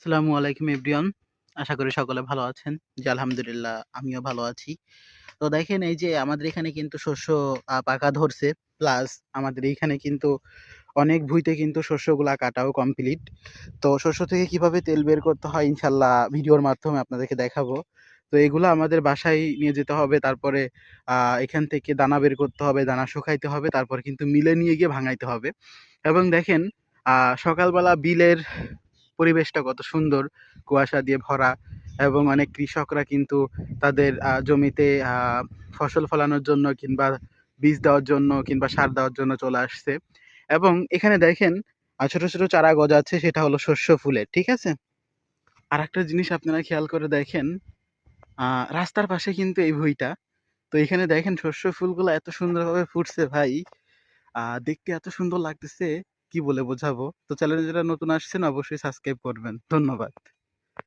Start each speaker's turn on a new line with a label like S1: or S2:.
S1: আসসালামু আলাইকুম এভরিওয়ান। আশা করি সকলে ভালো আছেন। জি, আলহামদুলিল্লাহ আমিও ভালো আছি। তো দেখেন এই যে আমাদের এখানে কিন্তু শস্য পাকা ধরছে। প্লাস আমাদের এইখানে কিন্তু অনেক ভুঁইতে কিন্তু শস্যগুলা কাটাও কমপ্লিট। তো শস্য থেকে কিভাবে তেল বের করতে হয় ইনশাআল্লাহ ভিডিওর মাধ্যমে আপনাদেরকে দেখাবো। তো এগুলা আমাদের বাসায় নিয়ে যেতে হবে। তারপরে এখান থেকে দানা বের করতে হবে, দানা শুকাইতে হবে। তারপর কিন্তু মিলে নিয়ে গিয়ে ভাঙাইতে হবে। এবং দেখেন আ সকালবেলা বিলের পরিবেশটা কত সুন্দর, কুয়াশা দিয়ে ভরা এবং অনেক কৃষকরা কিন্তু তাদের জমিতে ফসল ফলানোর জন্য কিংবা বীজ দেওয়ার জন্য কিংবা সার দেওয়ার জন্য চলে আসছে। এবং এখানে দেখেন ছোট, ছোট চারা গজাচ্ছে সেটা হলো শস্য ফুলের, ঠিক আছে? আরেকটা জিনিস আপনারা খেয়াল করে দেখেন, আ রাস্তার পাশে কিন্তু এই ভুঁইটা। তো এখানে দেখেন শস্য ফুলগুলা এত সুন্দরভাবে ফুটছে ভাই, দেখতে এত সুন্দর লাগতেছে কি বলে বোঝাবো? তো চ্যানেলে যারা নতুন আসছেন অবশ্যই সাবস্ক্রাইব করবেন। ধন্যবাদ।